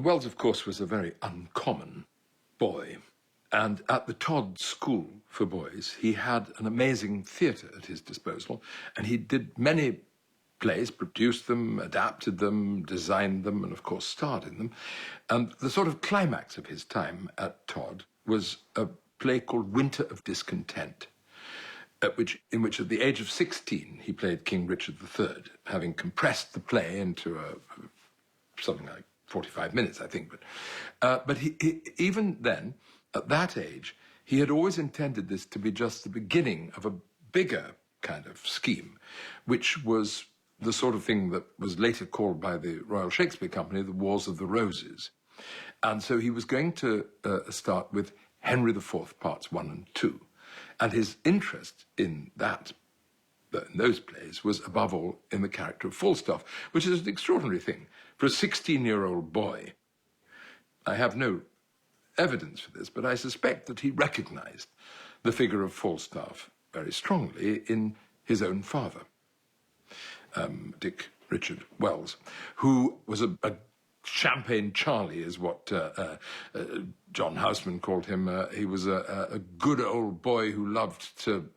Wells, of course, was a very uncommon boy. And at the Todd School for Boys, he had an amazing theatre at his disposal, and he did many plays, produced them, adapted them, designed them, and of course starred in them. And the sort of climax of his time at Todd was a play called Winter of Discontent, in which at the age of 16 he played King Richard III, having compressed the play into something like 45 minutes, I think. But he even then, at that age, he had always intended this to be just the beginning of a bigger kind of scheme, which was the sort of thing that was later called by the Royal Shakespeare Company the Wars of the Roses. And so he was going to start with Henry IV, parts 1 and 2. And his interest in those plays was above all in the character of Falstaff, which is an extraordinary thing. For a 16-year-old boy, I have no evidence for this, but I suspect that he recognized the figure of Falstaff very strongly in his own father, Dick Richard Wells, who was a Champagne Charlie, is what John Houseman called him. He was a good old boy who loved to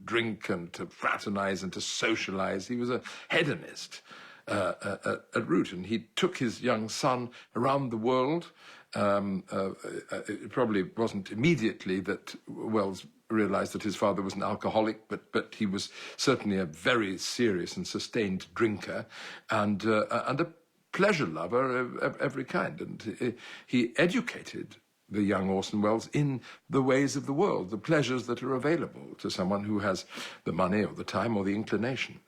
drink and to fraternize and to socialize. He was a hedonist at root, and he took his young son around the world. It probably wasn't immediately that Wells realized that his father was an alcoholic, but he was certainly a very serious and sustained drinker and a pleasure lover of every kind. And he educated the young Orson Welles in the ways of the world, the pleasures that are available to someone who has the money or the time or the inclination.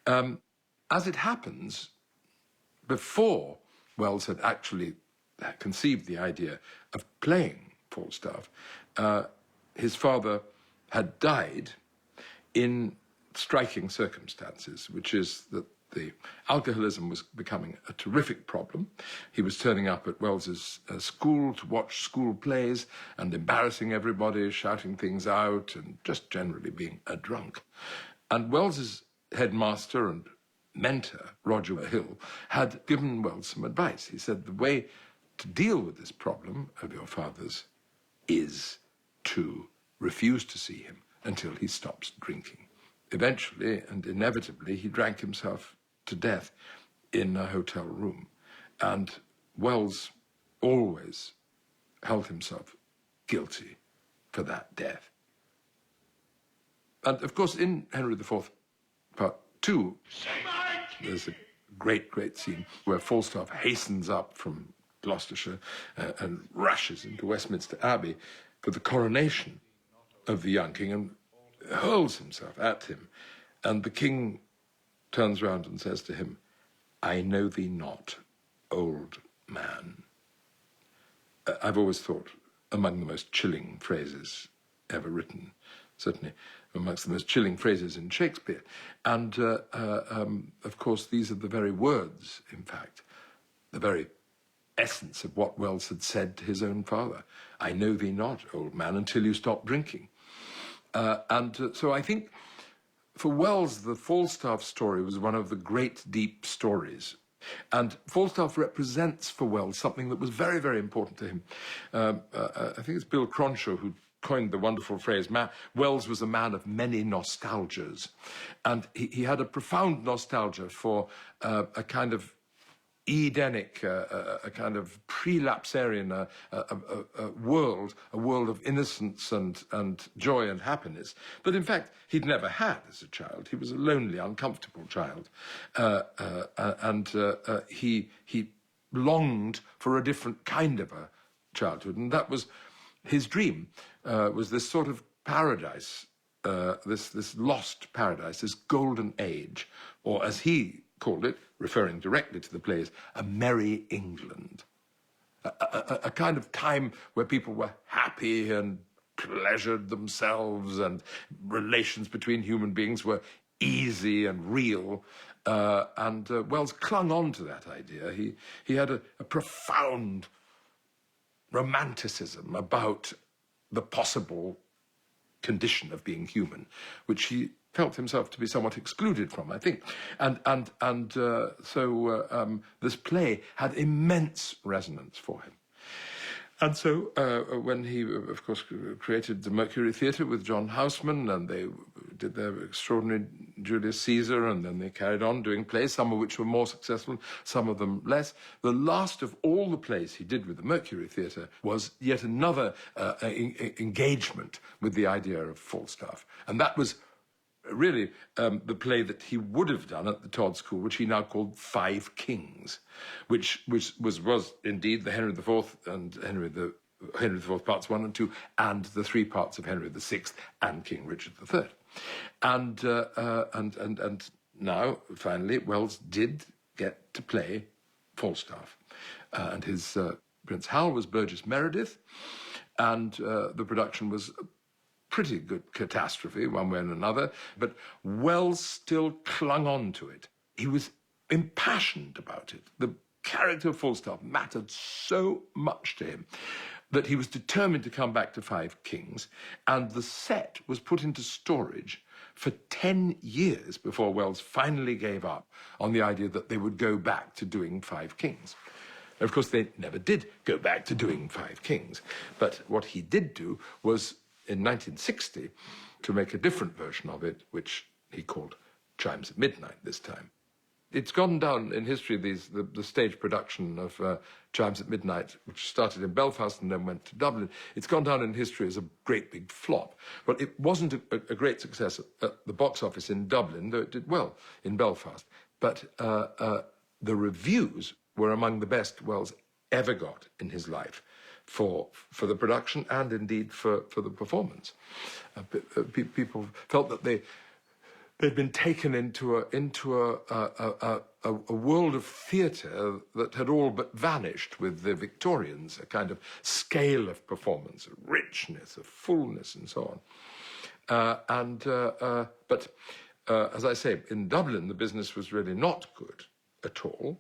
As it happens, before Wells had actually conceived the idea of playing Falstaff, his father had died in striking circumstances, which is that the alcoholism was becoming a terrific problem. He was turning up at Wells's school to watch school plays and embarrassing everybody, shouting things out, and just generally being a drunk. And Wells's headmaster and mentor, Roger Hill, had given Wells some advice. He said, the way to deal with this problem of your father's is to refuse to see him until he stops drinking. Eventually and inevitably, he drank himself to death in a hotel room. And Wells always held himself guilty for that death. And of course, in Henry IV, Part 2, there's a great, great scene where Falstaff hastens up from Gloucestershire and rushes into Westminster Abbey for the coronation of the young king and hurls himself at him. And the king turns round and says to him, "I know thee not, old man." I've always thought among the most chilling phrases ever written, certainly amongst the most chilling phrases in Shakespeare. And of course, these are the very words, in fact, the very essence of what Wells had said to his own father. "I know thee not, old man, until you stop drinking." So I think for Wells, the Falstaff story was one of the great, deep stories. And Falstaff represents for Wells something that was very, very important to him. I think it's Bill Cronshaw who coined the wonderful phrase, Wells was a man of many nostalgias. And he had a profound nostalgia for a kind of Edenic, a kind of prelapsarian world, a world of innocence and joy and happiness. But in fact, he'd never had as a child. He was a lonely, uncomfortable child. And he longed for a different kind of a childhood. And that was his dream, was this sort of paradise, this lost paradise, this golden age, or as he called it, referring directly to the plays, a merry England. A kind of time where people were happy and pleasured themselves and relations between human beings were easy and real. And Wells clung on to that idea. He had a profound romanticism about the possible condition of being human, which he felt himself to be somewhat excluded from, I think. So this play had immense resonance for him. And so when he, of course, created the Mercury Theatre with John Houseman, and they did their extraordinary Julius Caesar, and then they carried on doing plays, some of which were more successful, some of them less. The last of all the plays he did with the Mercury Theatre was yet another engagement with the idea of Falstaff. And that was really the play that he would have done at the Todd School, which he now called Five Kings, which was indeed the Henry IV and Henry IV parts 1 and 2, and the 3 parts of Henry VI and King Richard III. And now, finally, Wells did get to play Falstaff. And his Prince Hal was Burgess Meredith, and the production was pretty good catastrophe, one way and another, but Wells still clung on to it. He was impassioned about it. The character of Falstaff mattered so much to him that he was determined to come back to Five Kings, and the set was put into storage for 10 years before Wells finally gave up on the idea that they would go back to doing Five Kings. Of course, they never did go back to doing Five Kings, but what he did do was, in 1960, to make a different version of it, which he called Chimes at Midnight this time. It's gone down in history, the stage production of Chimes at Midnight, which started in Belfast and then went to Dublin. It's gone down in history as a great big flop. But it wasn't a great success at the box office in Dublin, though it did well in Belfast. But the reviews were among the best Wells ever got in his life for the production and indeed for the performance. People felt that they'd been taken into a world of theatre that had all but vanished with the Victorians, a kind of scale of performance, of richness, of fullness, and so on. But as I say, in Dublin, the business was really not good at all.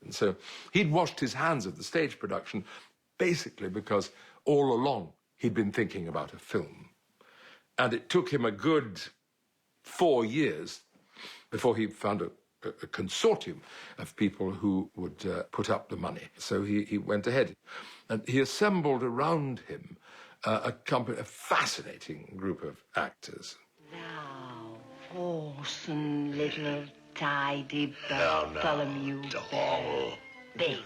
And so he'd washed his hands of the stage production basically because all along he'd been thinking about a film. And it took him a good 4 years before he found a consortium of people who would put up the money. So he went ahead. And he assembled around him a fascinating group of actors. Now, Orson, little tidy Bartholomew Bell, big.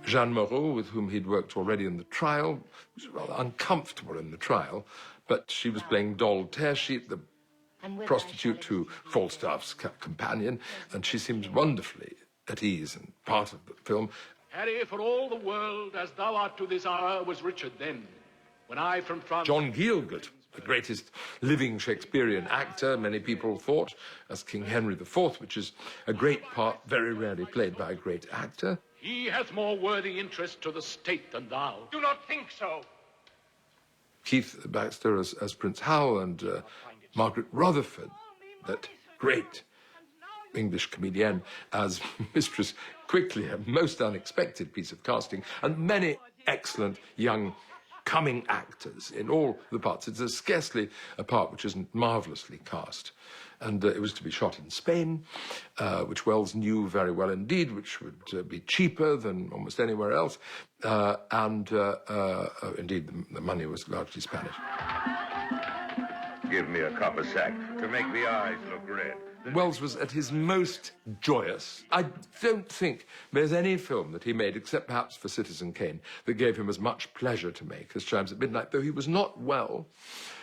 Jeanne Moreau, with whom he'd worked already in The Trial, was rather uncomfortable in The Trial, but she was playing Doll Tearsheet, the prostitute to Falstaff's companion, and she seems wonderfully at ease and part of the film. Harry, for all the world as thou art to this hour was Richard then, when I from France... John Gielgud, the greatest living Shakespearean actor, many people thought, as King Henry IV, which is a great part very rarely played by a great actor. He hath more worthy interest to the state than thou. Do not think so. Keith Baxter as Prince Hal, and Margaret Rutherford, that great English comedienne, as Mistress Quickly, a most unexpected piece of casting, and many excellent young coming actors in all the parts. It's scarcely a part which isn't marvellously cast. And it was to be shot in Spain, which Wells knew very well indeed, which would be cheaper than almost anywhere else. Indeed, the money was largely Spanish. Give me a copper sack to make the eyes look red. Wells was at his most joyous. I don't think there's any film that he made, except perhaps for Citizen Kane, that gave him as much pleasure to make as Chimes at Midnight, though he was not well.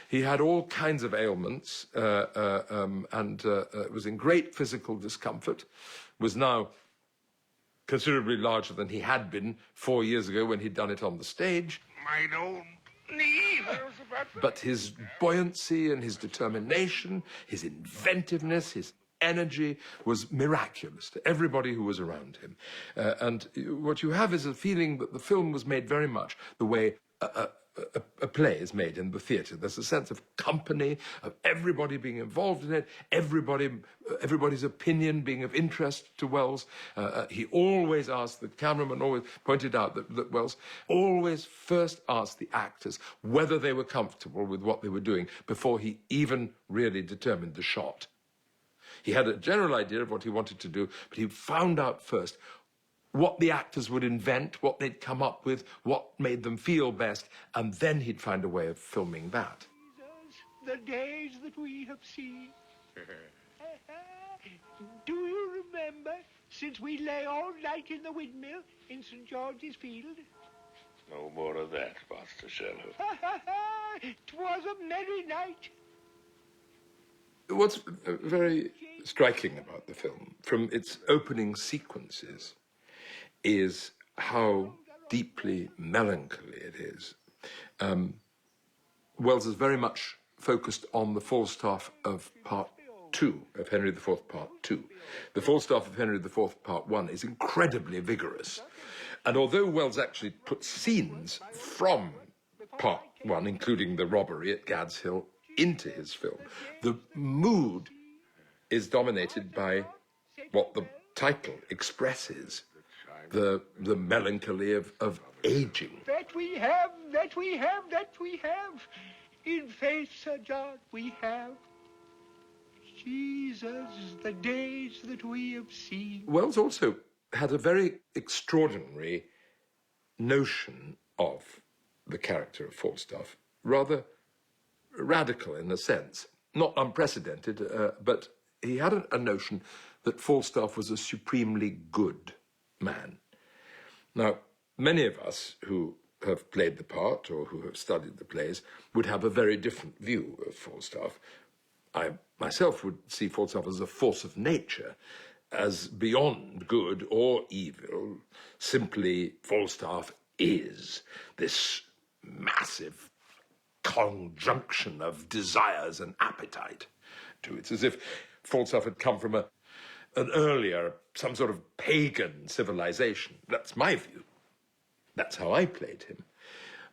He had all kinds of ailments and was in great physical discomfort, was now considerably larger than he had been 4 years ago when he'd done it on the stage. My own knee. But his buoyancy and his determination, his inventiveness, his energy was miraculous to everybody who was around him. And what you have is a feeling that the film was made very much the way a play is made in the theatre. There's a sense of company, of everybody being involved in it, everybody's opinion being of interest to Welles. He always asked, the cameraman always pointed out that Welles always first asked the actors whether they were comfortable with what they were doing before he even really determined the shot. He had a general idea of what he wanted to do, but he found out first what the actors would invent, what they'd come up with, what made them feel best, and then he'd find a way of filming that. The days that we have seen. Do you remember, since we lay all night in the windmill in St. George's Field? No more of that, Master Shallow. 'Twas a merry night. What's very striking about the film, from its opening sequences, is how deeply melancholy it is. Welles is very much focused on the Falstaff of Part 2, of Henry IV, Part 2. The Falstaff of Henry IV, Part 1 is incredibly vigorous. And although Welles actually puts scenes from Part 1, including the robbery at Gad's Hill, into his film, the mood is dominated by what the title expresses, the melancholy of aging. That we have, that we have, that we have. In faith, Sir John, we have. Jesus, the days that we have seen. Welles also had a very extraordinary notion of the character of Falstaff, rather radical in a sense, not unprecedented, but he had a notion that Falstaff was a supremely good man. Now, many of us who have played the part or who have studied the plays would have a very different view of Falstaff. I myself would see Falstaff as a force of nature, as beyond good or evil. Simply, Falstaff is this massive conjunction of desires and appetite. It's as if Falstaff had come from an earlier, some sort of pagan civilization. That's my view. That's how I played him.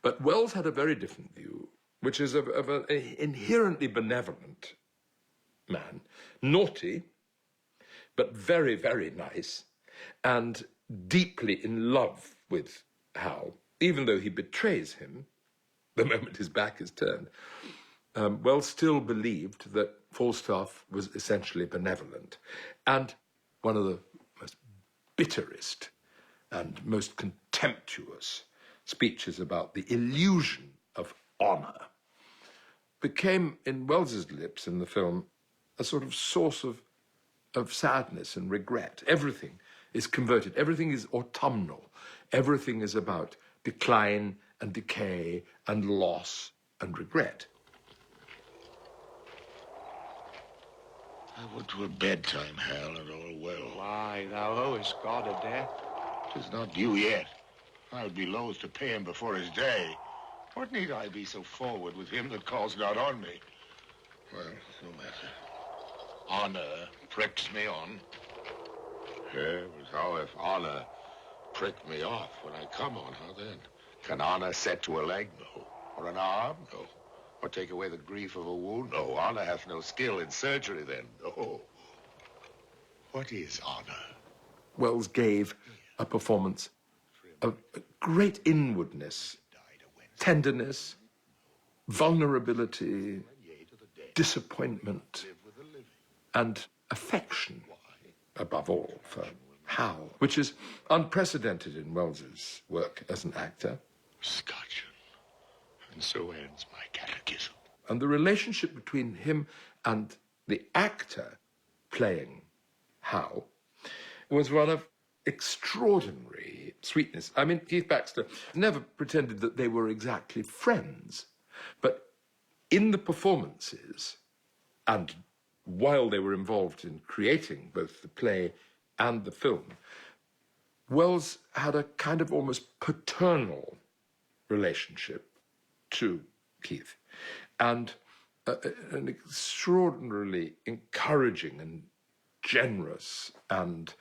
But Welles had a very different view, which is of an inherently benevolent man, naughty, but very, very nice, and deeply in love with Hal, even though he betrays him the moment his back is turned. Welles still believed that Falstaff was essentially benevolent. And one of the most bitterest and most contemptuous speeches about the illusion of honour became, in Welles's lips in the film, a sort of source of sadness and regret. Everything is converted. Everything is autumnal. Everything is about decline and decay and loss and regret. I would to a bedtime, Hal, and all well. Why, thou owest God a debt. 'Tis not due yet. I would be loath to pay him before his day. What need I be so forward with him that calls not on me? Well, no matter. Honor pricks me on. It was how if honor pricked me off when I come on, how then? Can honor set to a leg? No. Or an arm? No. Or take away the grief of a wound? No. Honor hath no skill in surgery then? No. What is honor? Welles gave a performance of great inwardness, tenderness, vulnerability, disappointment, and affection, above all, for Hal, which is unprecedented in Welles's work as an actor. Scotchen. And so ends my catechism. And the relationship between him and the actor playing Hal was one of extraordinary sweetness. I mean, Keith Baxter never pretended that they were exactly friends, but in the performances and while they were involved in creating both the play and the film, Welles had a kind of almost paternal relationship to Keith, and an extraordinarily encouraging and generous and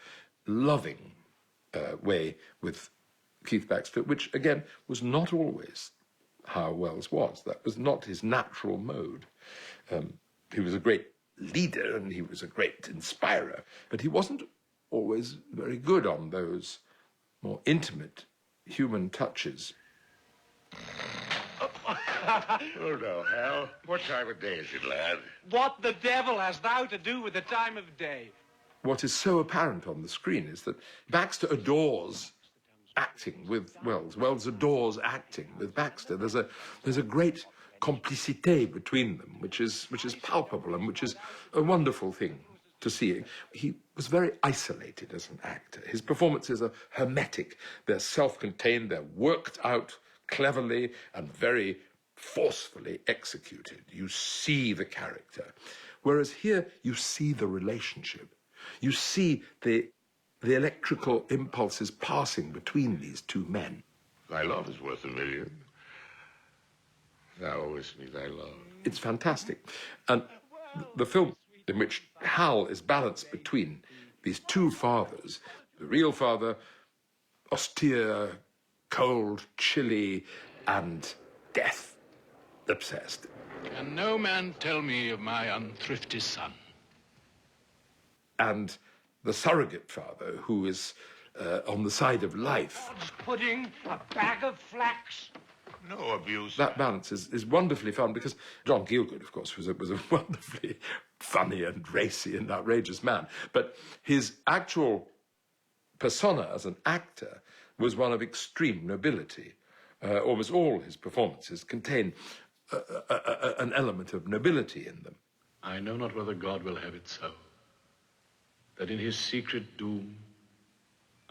loving way with Keith Baxter, which, again, was not always how Welles was. That was not his natural mode. He was a great leader and he was a great inspirer, but he wasn't always very good on those more intimate human touches. Oh, no, Hal. What time of day is it, lad? What the devil has thou to do with the time of day? What is so apparent on the screen is that Baxter adores acting with Welles. Welles adores acting with Baxter. There's a great complicité between them, which is palpable and which is a wonderful thing to see. He was very isolated as an actor. His performances are hermetic. They're self-contained. They're worked out cleverly and very forcefully executed. You see the character. Whereas here, you see the relationship. You see the electrical impulses passing between these two men. Thy love is worth $1,000,000. Thou owest me thy love. It's fantastic. And the film in which Hal is balanced between these two fathers, the real father, austere, cold, chilly, and death-obsessed. Can no man tell me of my unthrifty son? And the surrogate father, who is on the side of life. Pudding, a bag of flax. No abuse. That balance is wonderfully fun because John Gielgud, of course, was a wonderfully funny and racy and outrageous man. But his actual persona as an actor was one of extreme nobility. Almost all his performances contain an element of nobility in them. I know not whether God will have it so, that in his secret doom,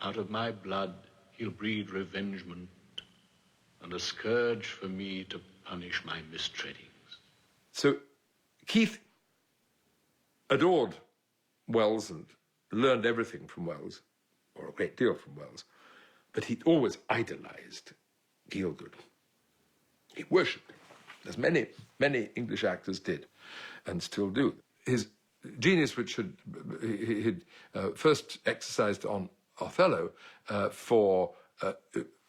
out of my blood, he'll breed revengement and a scourge for me to punish my mistreadings. So Keith adored Welles and learned everything from Welles, or a great deal from Welles, but he always idolized Gielgud. He worshipped him, as many English actors did and still do. His genius, which he'd first exercised on Othello for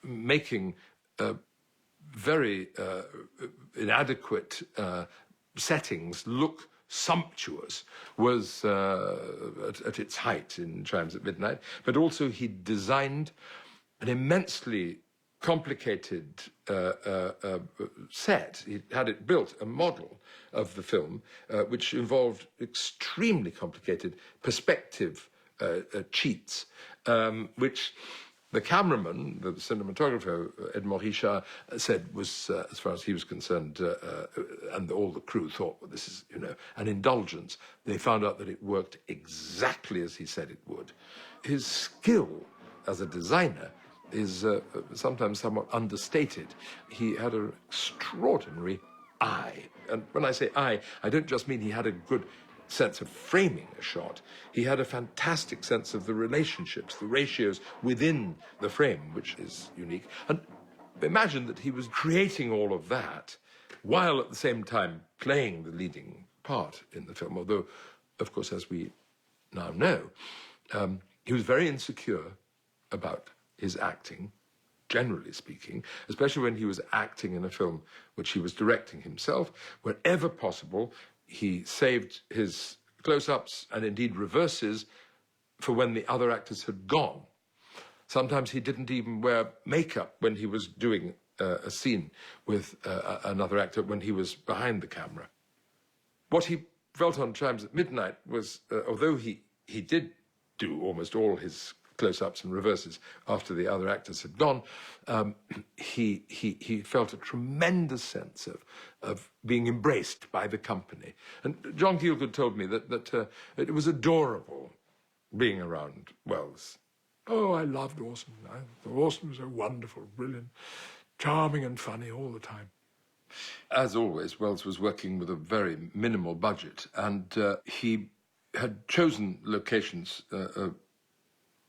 making very inadequate settings look sumptuous, was at its height in Chimes at Midnight. But also he designed an immensely complicated set. He had it built, a model of the film, which involved extremely complicated perspective cheats, which the cameraman, the cinematographer, Edmond Richard, said was, as far as he was concerned, and all the crew thought, well, this is, an indulgence. They found out that it worked exactly as he said it would. His skill as a designer is sometimes somewhat understated. He had an extraordinary eye. And when I say eye, I don't just mean he had a good sense of framing a shot. He had a fantastic sense of the relationships, the ratios within the frame, which is unique. And imagine that he was creating all of that while at the same time playing the leading part in the film, although, of course, as we now know, he was very insecure about his acting, generally speaking, especially when he was acting in a film which he was directing himself. Wherever possible, he saved his close-ups and indeed reverses for when the other actors had gone. Sometimes he didn't even wear makeup when he was doing a scene with another actor when he was behind the camera. What he felt on Chimes at Midnight was, although he did do almost all his close-ups and reverses after the other actors had gone, he felt a tremendous sense of being embraced by the company. And John Gielgud told me that it was adorable being around Welles. Oh, I loved Orson. Orson was so wonderful, brilliant, charming and funny all the time. As always, Welles was working with a very minimal budget, and he had chosen locations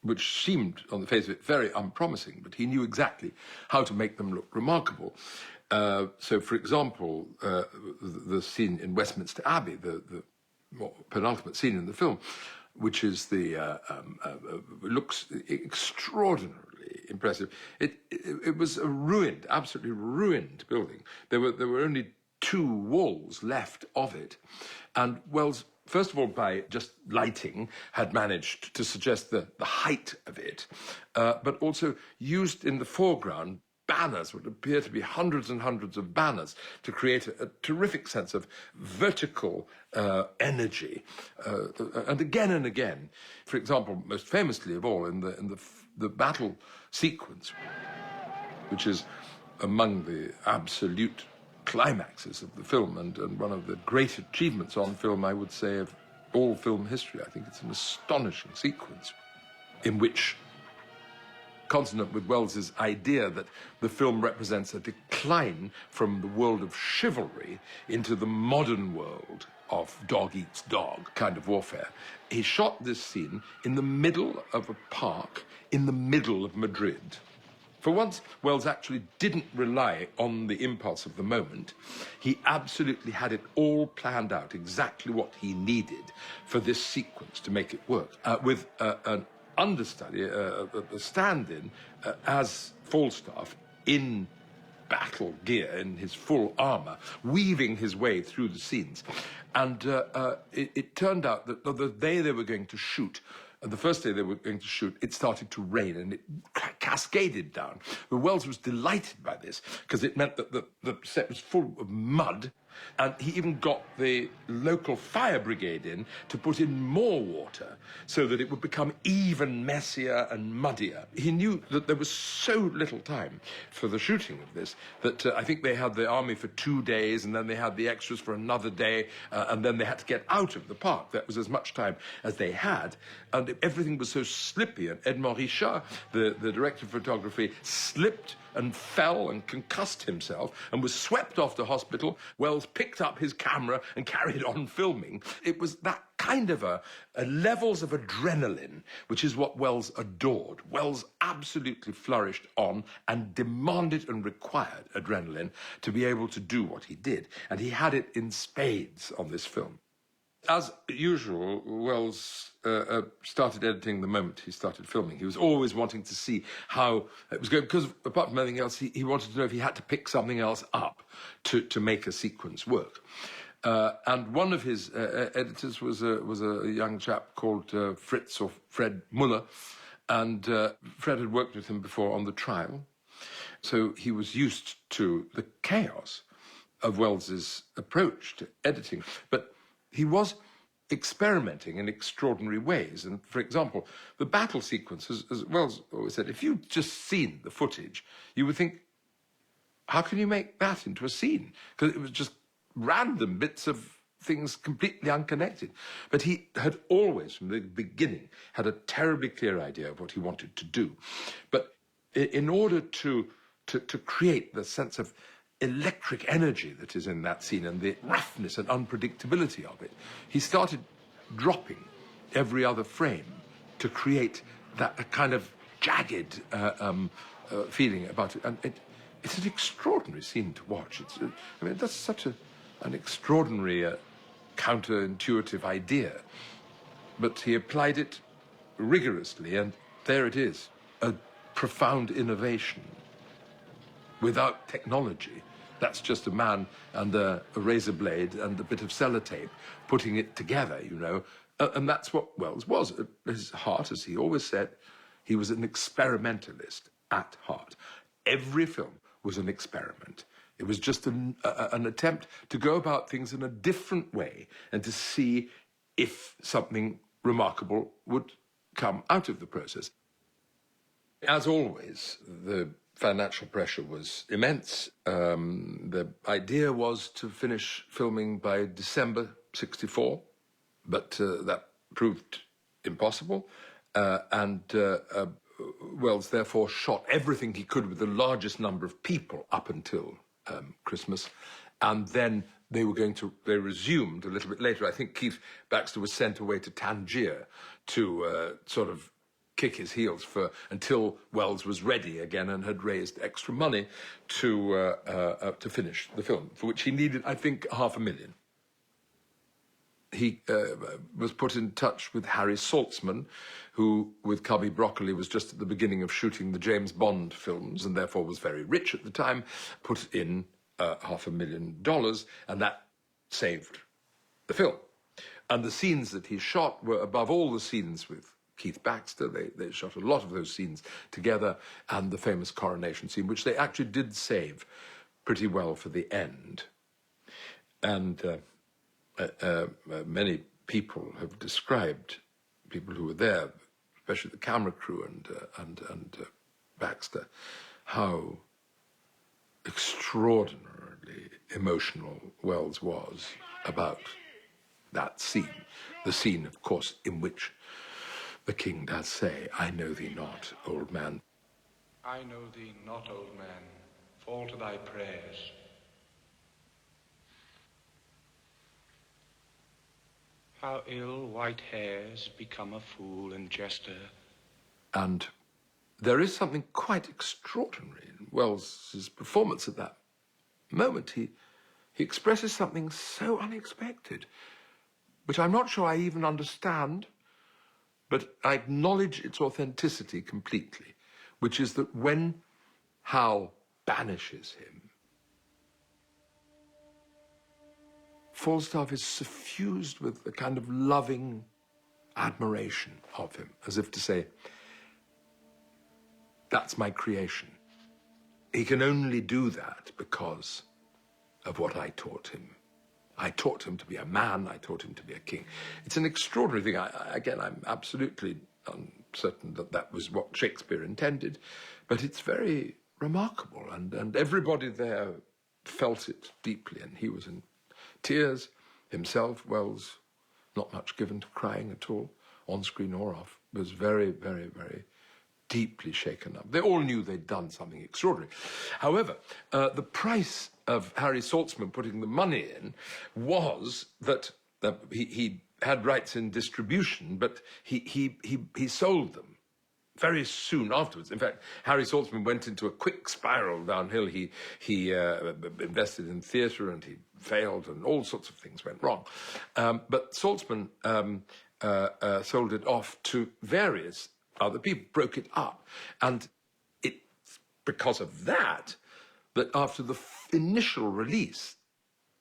which seemed, on the face of it, very unpromising, but he knew exactly how to make them look remarkable. So, for example, the scene in Westminster Abbey, the more penultimate scene in the film, which is looks extraordinarily impressive. It was a ruined, absolutely ruined building. There were only 2 walls left of it. And Wells, first of all, by just lighting, had managed to suggest the height of it, but also used in the foreground banners, would appear to be hundreds and hundreds of banners, to create a terrific sense of vertical energy. And again, for example, most famously of all, in the battle sequence, which is among the absolute climaxes of the film and one of the great achievements on film, I would say, of all film history. I think it's an astonishing sequence in which, consonant with Wells's idea that the film represents a decline from the world of chivalry into the modern world of dog eats dog kind of warfare, he shot this scene in the middle of a park in the middle of Madrid. For once, Wells actually didn't rely on the impulse of the moment. He absolutely had it all planned out, exactly what he needed for this sequence to make it work, with an understudy, a stand-in, as Falstaff in battle gear, in his full armour, weaving his way through the scenes. And it turned out that the day they were going to shoot, the first day they were going to shoot, it started to rain and it cascaded down. But Wells was delighted by this because it meant that the set was full of mud, and he even got the local fire brigade in to put in more water so that it would become even messier and muddier. He knew that there was so little time for the shooting of this that I think they had the army for 2 days, and then they had the extras for another day, and then they had to get out of the park. That was as much time as they had, and everything was so slippy. And Edmond Richard, the director of photography, slipped and fell and concussed himself and was swept off to hospital. Wells picked up his camera and carried on filming. It was that kind of a levels of adrenaline, which is what Wells adored. Wells absolutely flourished on and demanded and required adrenaline to be able to do what he did. And he had it in spades on this film. As usual, Wells started editing the moment he started filming. He was always wanting to see how it was going, because apart from anything else, he wanted to know if he had to pick something else up to make a sequence work. And one of his editors was a young chap called Fritz or Fred Muller, and Fred had worked with him before on The Trial, so he was used to the chaos of Wells's approach to editing. But he was experimenting in extraordinary ways. And, for example, the battle sequence, as Wells always said, if you'd just seen the footage, you would think, how can you make that into a scene? Because it was just random bits of things completely unconnected. But he had always, from the beginning, had a terribly clear idea of what he wanted to do. But in order to create the sense of electric energy that is in that scene and the roughness and unpredictability of it, he started dropping every other frame to create that kind of jagged feeling about it. And it's an extraordinary scene to watch. That's such an extraordinary counterintuitive idea. But he applied it rigorously, and there it is, a profound innovation. Without technology, that's just a man and a razor blade and a bit of sellotape putting it together, you know. And that's what Wells was. At his heart, as he always said, he was an experimentalist at heart. Every film was an experiment. It was just an attempt to go about things in a different way and to see if something remarkable would come out of the process. As always, the financial pressure was immense. The idea was to finish filming by December '64, but that proved impossible. Wells therefore shot everything he could with the largest number of people up until Christmas, and then they resumed a little bit later. I think Keith Baxter was sent away to Tangier to sort of kick his heels until Wells was ready again and had raised extra money to finish the film, for which he needed, I think, $500,000. he was put in touch with Harry Saltzman, who, with Cubby Broccoli, was just at the beginning of shooting the James Bond films and therefore was very rich at the time, put in $500,000, and that saved the film. And the scenes that he shot were above all the scenes with Keith Baxter. They shot a lot of those scenes together, and the famous coronation scene, which they actually did save pretty well for the end. And many people have described, people who were there, especially the camera crew and Baxter, how extraordinarily emotional Welles was about that scene. The scene, of course, in which the king does say, "I know thee not, old man." I know thee not, old man. Fall to thy prayers. How ill white hairs become a fool and jester. And there is something quite extraordinary in Welles's performance at that moment. He expresses something so unexpected, which I'm not sure I even understand, but I acknowledge its authenticity completely, which is that when Hal banishes him, Falstaff is suffused with a kind of loving admiration of him, as if to say, that's my creation. He can only do that because of what I taught him. I taught him to be a man, I taught him to be a king. It's an extraordinary thing. Again, I'm absolutely uncertain that that was what Shakespeare intended, but it's very remarkable, and everybody there felt it deeply, and he was in tears himself. Welles, not much given to crying at all, on screen or off, was very, very, very deeply shaken up. They all knew they'd done something extraordinary. However, the price of Harry Saltzman putting the money in was that he had rights in distribution, but he sold them very soon afterwards. In fact, Harry Saltzman went into a quick spiral downhill. He invested in theatre and he failed, and all sorts of things went wrong. But Saltzman sold it off to various other people, broke it up. And it's because of that after the initial release,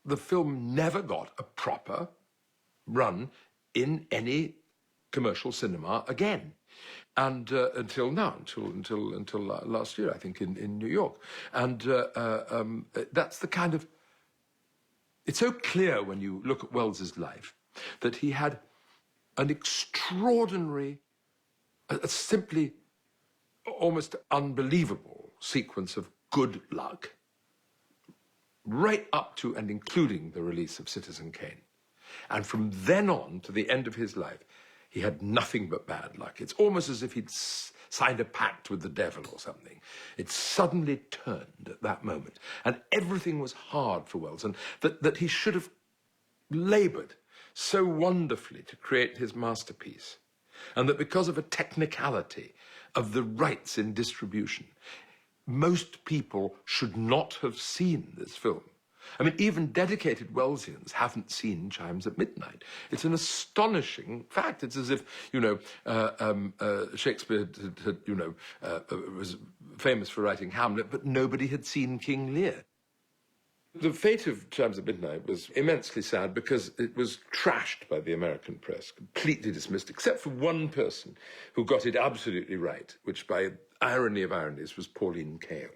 the film never got a proper run in any commercial cinema again. And until now, until last year, I think, in New York. And that's the kind of... It's so clear when you look at Welles's life that he had an extraordinary, a simply almost unbelievable sequence of good luck, right up to and including the release of Citizen Kane. And from then on to the end of his life, he had nothing but bad luck. It's almost as if he'd signed a pact with the devil or something. It suddenly turned at that moment. And everything was hard for Welles, and that he should have laboured so wonderfully to create his masterpiece. And that because of a technicality of the rights in distribution, most people should not have seen this film. I mean, even dedicated Wellesians haven't seen Chimes at Midnight. It's an astonishing fact. It's as if, Shakespeare was famous for writing Hamlet, but nobody had seen King Lear. The fate of Chimes at Midnight was immensely sad because it was trashed by the American press, completely dismissed, except for one person who got it absolutely right, which by irony of ironies was Pauline Kael,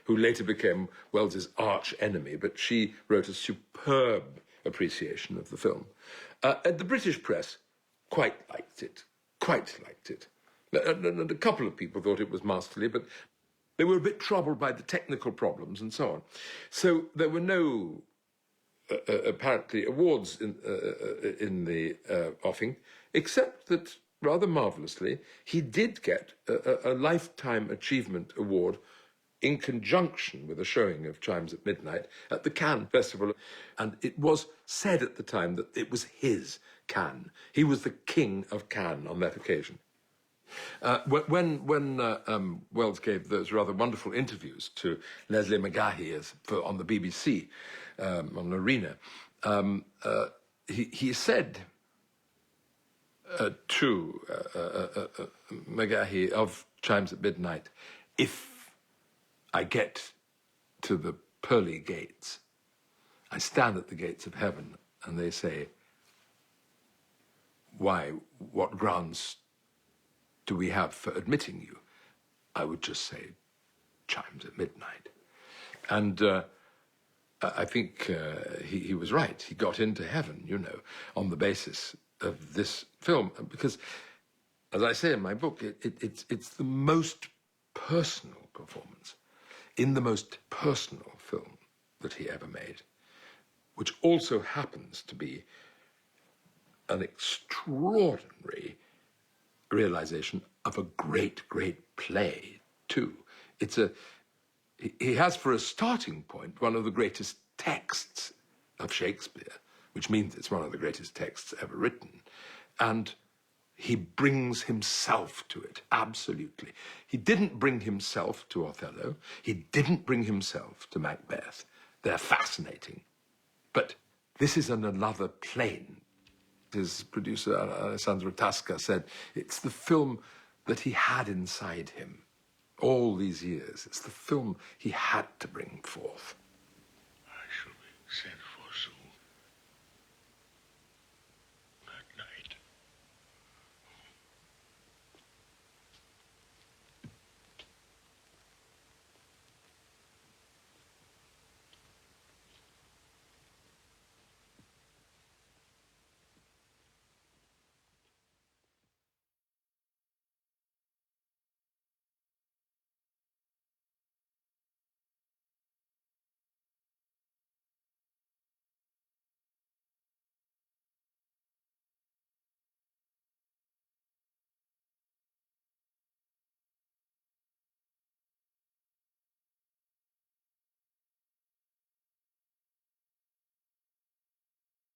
who later became Welles's arch enemy, but she wrote a superb appreciation of the film. And the British press quite liked it. And a couple of people thought it was masterly, but they were a bit troubled by the technical problems and so on. So there were no, apparently, awards in the offing, except that, rather marvellously, he did get a Lifetime Achievement Award in conjunction with a showing of Chimes at Midnight at the Cannes Festival. And it was said at the time that it was his Cannes. He was the king of Cannes on that occasion. When Welles gave those rather wonderful interviews to Leslie McGahey on the BBC, on Arena, he said to McGahey of Chimes at Midnight, if I get to the pearly gates, I stand at the gates of heaven, and they say, why, what grounds do we have for admitting you? I would just say, Chimes at Midnight. And I think he was right. He got into heaven, you know, on the basis of this film. Because, as I say in my book, it's the most personal performance in the most personal film that he ever made, which also happens to be an extraordinary realization of a great, great play, too. He has, for a starting point, one of the greatest texts of Shakespeare, which means it's one of the greatest texts ever written. And he brings himself to it, absolutely. He didn't bring himself to Othello. He didn't bring himself to Macbeth. They're fascinating. But this is on another plane. His producer, Alessandro Tasca, said it's the film that he had inside him all these years. It's the film he had to bring forth. I shall be sent